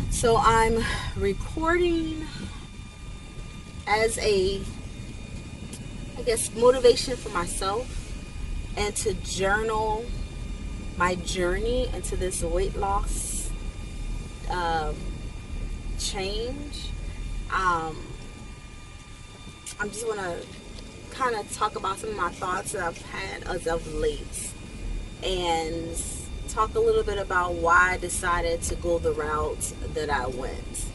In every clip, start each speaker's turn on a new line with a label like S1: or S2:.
S1: So I'm recording as I guess, motivation for myself and to journal my journey into this weight loss um, change. Um, I'm just want to kind of talk about some of my thoughts that I've had as of late and talk a little bit about why I decided to go the route that I went.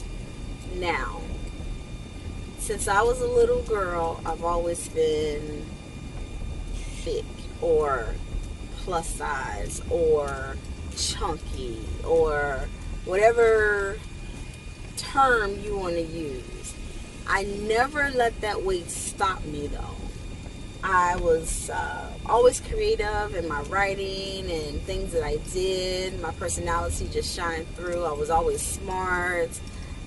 S1: Now, since I was a little girl, I've always been thick or plus size or chunky or whatever term you want to use. I never let that weight stop me though. I was always creative in my writing and things that I did. My personality just shined through. I was always smart.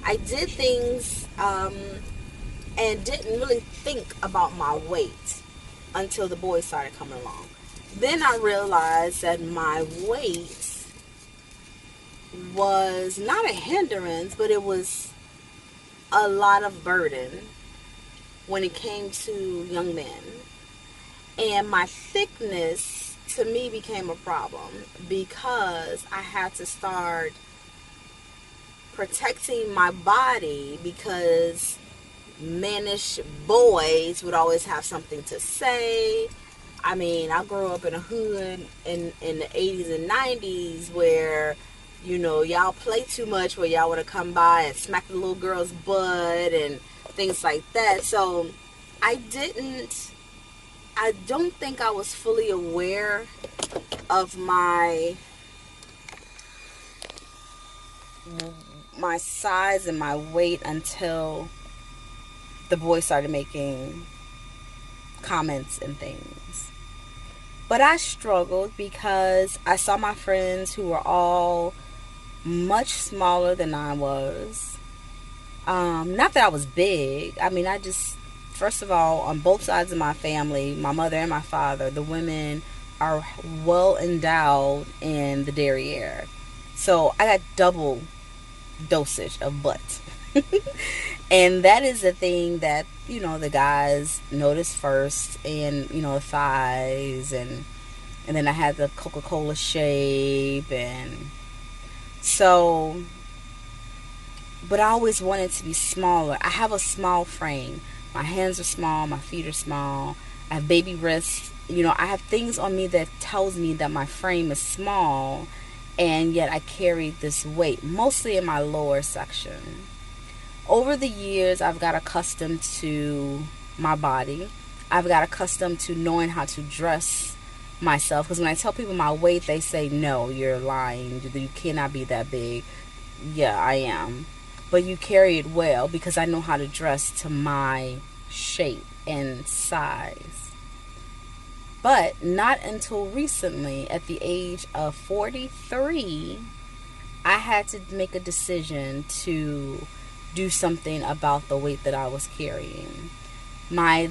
S1: I did things and didn't really think about my weight until the boys started coming along. Then I realized that my weight was not a hindrance, but it was a lot of burden when it came to young men. And my thickness to me became a problem because I had to start protecting my body because mannish boys would always have something to say. I mean, I grew up in a hood in the 80s and 90s where, y'all play too much, where y'all would have come by and smack the little girl's butt and things like that. So I don't think I was fully aware of my size and my weight until the boys started making comments and things. But I struggled because I saw my friends who were all much smaller than I was. Not that I was big. I mean, first of all, on both sides of my family, my mother and my father, the women are well endowed in the derriere. So I got double dosage of butt. And that is the thing that, the guys notice first, and, the thighs, and then I had the Coca-Cola shape, and so, but I always wanted to be smaller. I have a small frame. My hands are small, my feet are small, I have baby wrists. I have things on me that tells me that my frame is small, and yet I carry this weight, mostly in my lower section. Over the years, I've got accustomed to my body. I've got accustomed to knowing how to dress myself. Because when I tell people my weight, they say, no, you're lying. You cannot be that big. Yeah, I am. But you carry it well because I know how to dress to my shape and size. But not until recently, at the age of 43, I had to make a decision to do something about the weight that I was carrying. My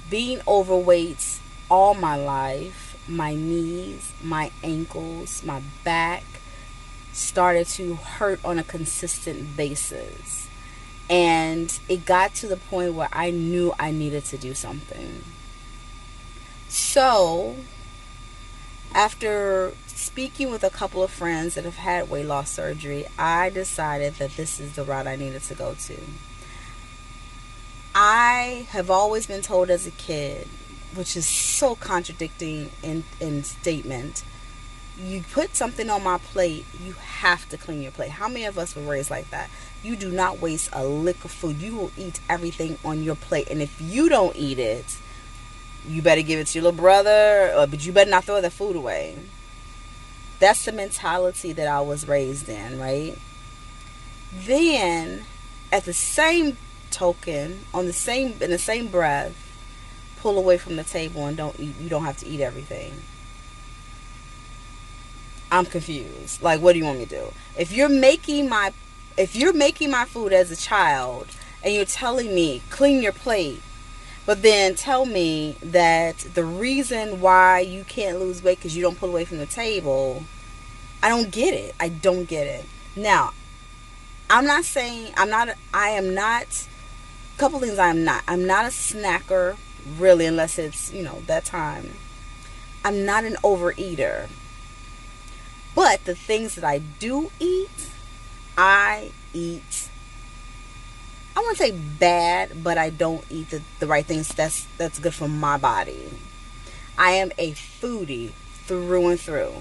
S1: being overweight all my life, my knees, my ankles, my back started to hurt on a consistent basis. And it got to the point where I knew I needed to do something. So, after speaking with a couple of friends that have had weight loss surgery, I decided that this is the route I needed to go to. I have always been told as a kid, which is so contradicting in statement, you put something on my plate, you have to clean your plate. How many of us were raised like that? You do not waste a lick of food. You will eat everything on your plate. And if you don't eat it, you better give it to your little brother, but you better not throw the food away. That's the mentality that I was raised in, right? Then, at the same token, in the same breath, pull away from the table and don't eat. You don't have to eat everything. I'm confused. Like, what do you want me to do? If you're making my food as a child and you're telling me clean your plate, but then tell me that the reason why you can't lose weight because you don't pull away from the table, I don't get it. I don't get it. Now, I'm not saying I am not, couple things I'm not a snacker, really, unless it's, that time. I'm not an overeater. But the things that I do eat, I eat, I wouldn't say bad, but I don't eat the right things that's good for my body. I am a foodie through and through.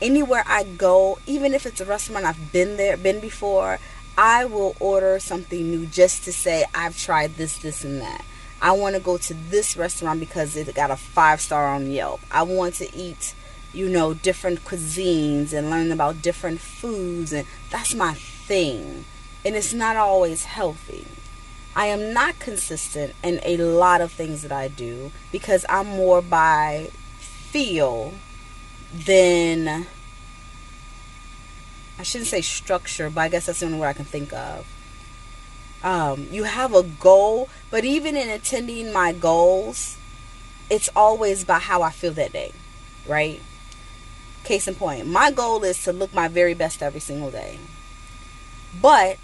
S1: Anywhere I go, even if it's a restaurant I've been before, I will order something new just to say I've tried this, and that. I want to go to this restaurant because it got a 5-star on Yelp. I want to eat, different cuisines and learn about different foods, and that's my thing. And it's not always healthy. I am not consistent in a lot of things that I do because I'm more by feel than, I shouldn't say structure, but I guess that's the only word I can think of. You have a goal, but even in attending my goals, it's always by how I feel that day, right? Case in point, my goal is to look my very best every single day. But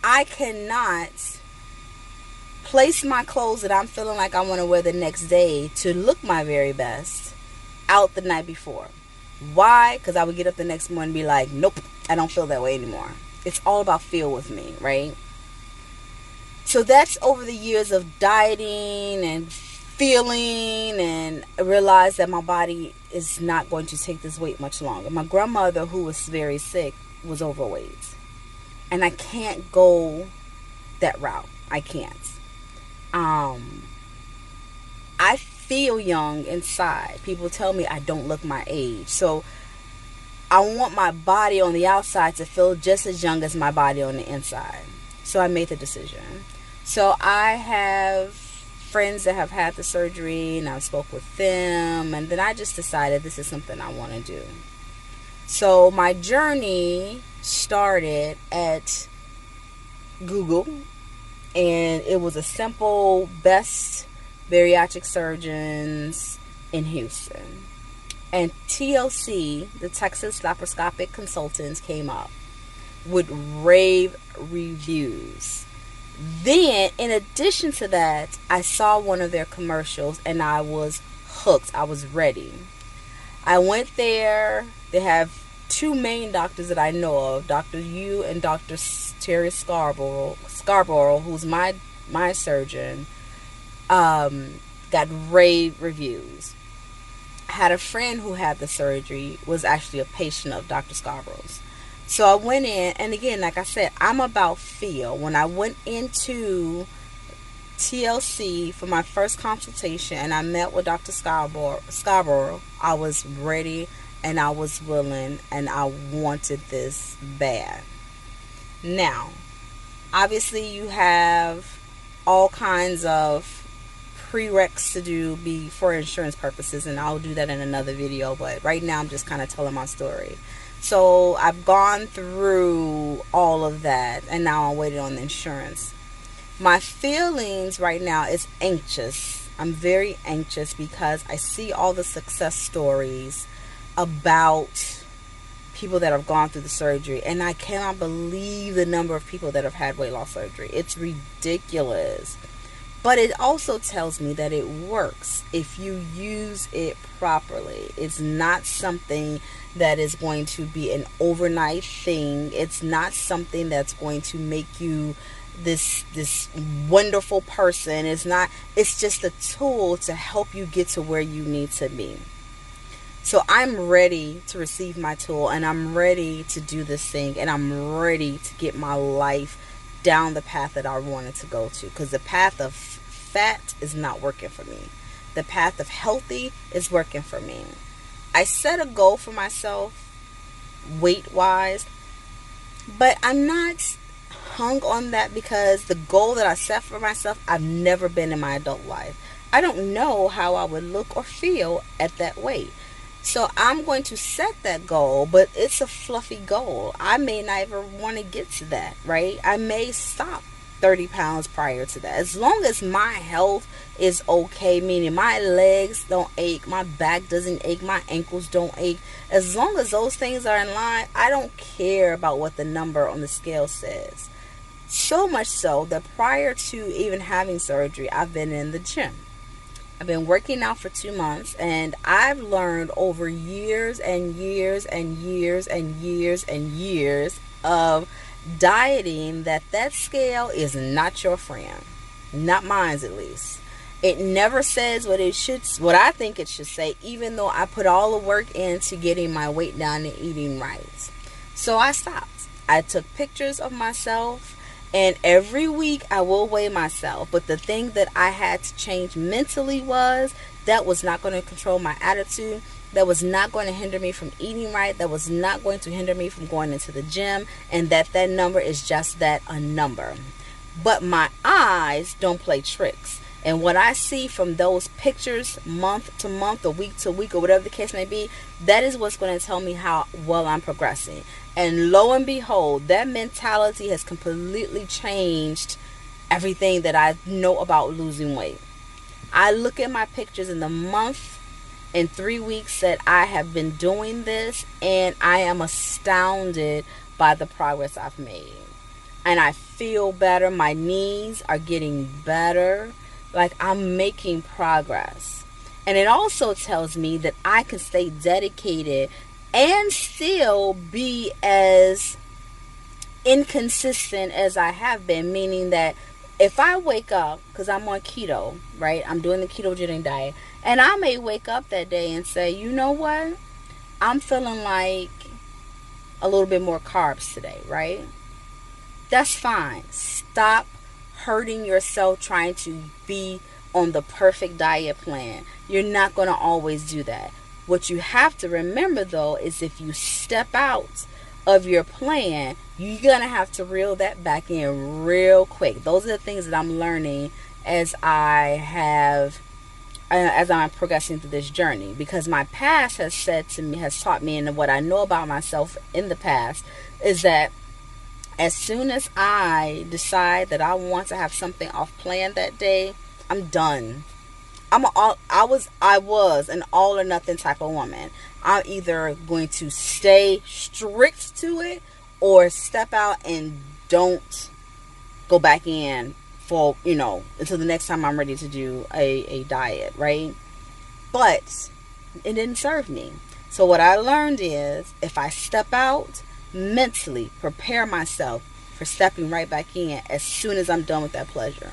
S1: I cannot place my clothes that I'm feeling like I want to wear the next day to look my very best out the night before. Why? Because I would get up the next morning and be like, nope, I don't feel that way anymore. It's all about feel with me, right? So that's over the years of dieting and feeling, and I realized that my body is not going to take this weight much longer. My grandmother, who was very sick, was overweight. And I can't go that route. I can't. I feel young inside. People tell me I don't look my age. So I want my body on the outside to feel just as young as my body on the inside. So I made the decision. So I have friends that have had the surgery, and I spoke with them, and then I just decided this is something I want to do. So my journey started at Google, and it was a simple best bariatric surgeons in Houston. And TLC, the Texas Laparoscopic Consultants, came up with rave reviews. Then, in addition to that, I saw one of their commercials and I was hooked. I was ready. I went there. They have two main doctors that I know of, Dr. Yu and Dr. Terry Scarborough, who's my surgeon. Got rave reviews. I had a friend who had the surgery, was actually a patient of Dr. Scarborough's. So I went in, and again, like I said, I'm about feel. When I went into TLC for my first consultation and I met with Dr. Scarborough, I was ready and I was willing and I wanted this bad. Now, obviously you have all kinds of prereqs to do for insurance purposes, and I'll do that in another video, but right now I'm just kind of telling my story. So I've gone through all of that, and now I'm waiting on the insurance. My feelings right now is anxious. I'm very anxious because I see all the success stories about people that have gone through the surgery, and I cannot believe the number of people that have had weight loss surgery. It's ridiculous. But it also tells me that it works if you use it properly. It's not something that is going to be an overnight thing. It's not something that's going to make you this wonderful person. It's just a tool to help you get to where you need to be. So I'm ready to receive my tool, and I'm ready to do this thing, and I'm ready to get my life down the path that I wanted to go to, because the path of fat is not working for me. The path of healthy is working for me. I set a goal for myself weight wise, but I'm not hung on that, because the goal that I set for myself, I've never been in my adult life. I don't know how I would look or feel at that weight. So I'm going to set that goal, but it's a fluffy goal. I may not ever want to get to that, right? I may stop 30 pounds prior to that. As long as my health is okay, meaning my legs don't ache, my back doesn't ache, my ankles don't ache. As long as those things are in line, I don't care about what the number on the scale says. So much so that prior to even having surgery, I've been in the gym. I've been working out for 2 months, and I've learned over years and years and years and years and years of dieting that scale is not your friend. Not mine, at least. It never says what I think it should say, even though I put all the work into getting my weight down and eating right. So I stopped. I took pictures of myself, and every week I will weigh myself. But the thing that I had to change mentally was that was not going to control my attitude. That was not going to hinder me from eating right. That was not going to hinder me from going into the gym. And that number is just that, a number. But my eyes don't play tricks. And what I see from those pictures month to month or week to week or whatever the case may be, that is what's going to tell me how well I'm progressing. And lo and behold, that mentality has completely changed everything that I know about losing weight. I look at my pictures in the month and 3 weeks that I have been doing this, and I am astounded by the progress I've made. And I feel better. My knees are getting better. Like, I'm making progress. And it also tells me that I can stay dedicated and still be as inconsistent as I have been. Meaning that if I wake up, because I'm on keto, right? I'm doing the ketogenic diet. And I may wake up that day and say, you know what? I'm feeling like a little bit more carbs today, right? That's fine. Stop hurting yourself trying to be on the perfect diet plan. You're not going to always do that. What you have to remember, though, is if you step out of your plan, you're going to have to reel that back in real quick. Those are the things that I'm learning as I'm progressing through this journey, because my past has taught me, and what I know about myself in the past is that as soon as I decide that I want to have something off plan that day, I'm done. I was an all or nothing type of woman. I'm either going to stay strict to it or step out and don't go back in for, until the next time I'm ready to do a diet, right? But it didn't serve me. So what I learned is, if I step out, mentally prepare myself for stepping right back in as soon as I'm done with that pleasure.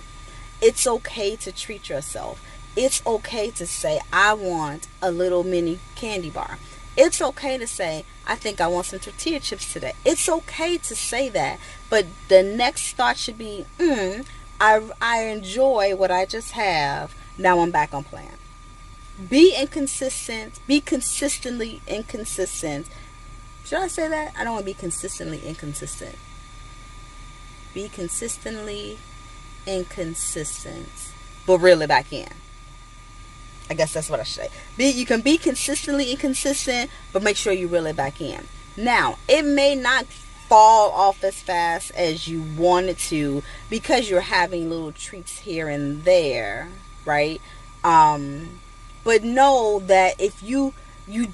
S1: It's okay to treat yourself. It's okay to say, I want a little mini candy bar. It's okay to say, I think I want some tortilla chips today. It's okay to say that. But the next thought should be, I enjoy what I just have. Now I'm back on plan. Be inconsistent. Be consistently inconsistent. Should I say that? I don't want to be consistently inconsistent. Be consistently inconsistent, but reel it back in. I guess that's what I should say. You can be consistently inconsistent, but make sure you reel it back in. Now, it may not fall off as fast as you wanted to because you're having little treats here and there, right? But know that if you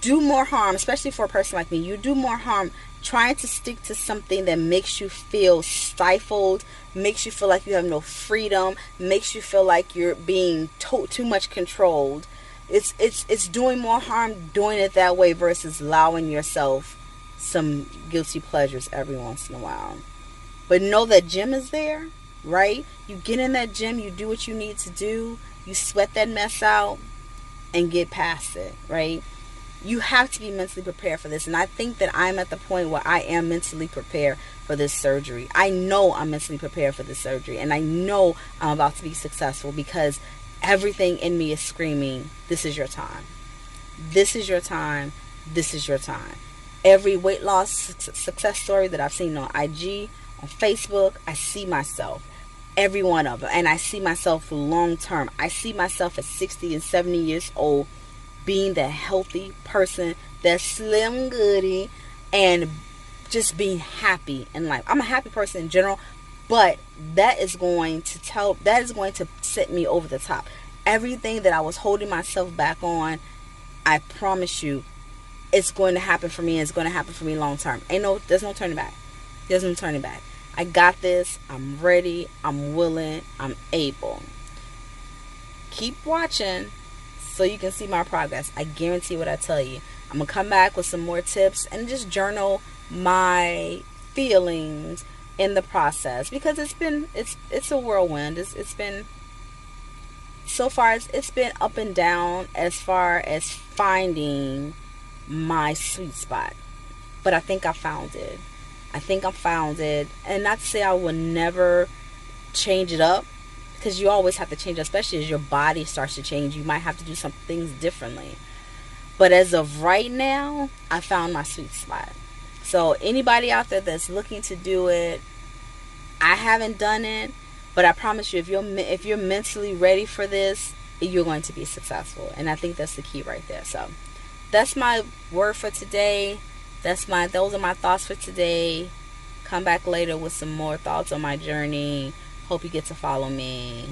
S1: do more harm, especially for a person like me, you do more harm trying to stick to something that makes you feel stifled, makes you feel like you have no freedom, makes you feel like you're being too much controlled. It's doing more harm doing it that way versus allowing yourself some guilty pleasures every once in a while. But know that gym is there, right? You get in that gym, you do what you need to do, you sweat that mess out and get past it, right? You have to be mentally prepared for this. And I think that I'm at the point where I am mentally prepared for this surgery. I know I'm mentally prepared for this surgery. And I know I'm about to be successful because everything in me is screaming, this is your time. This is your time. This is your time. Every weight loss success story that I've seen on IG, on Facebook, I see myself. Every one of them. And I see myself long term. I see myself at 60 and 70 years old being that healthy person, that slim goodie, and just being happy in life. I'm a happy person in general, but that is going to set me over the top. Everything that I was holding myself back on, I promise you, it's going to happen for me, and it's going to happen for me long term. There's no turning back. There's no turning back. I got this. I'm ready. I'm willing. I'm able. Keep watching so you can see my progress. I guarantee what I tell you. I'm going to come back with some more tips and just journal my feelings in the process, because it's a whirlwind. It's been so far, it's been up and down as far as finding my sweet spot. But I think I found it. I think I found it. And not to say I will never change it up, because you always have to change, especially as your body starts to change. You might have to do some things differently. But as of right now, I found my sweet spot. So anybody out there that's looking to do it, I haven't done it, but I promise you, if you're mentally ready for this, you're going to be successful. And I think that's the key right there. So that's my word for today. Those are my thoughts for today. Come back later with some more thoughts on my journey. Hope you get to follow me.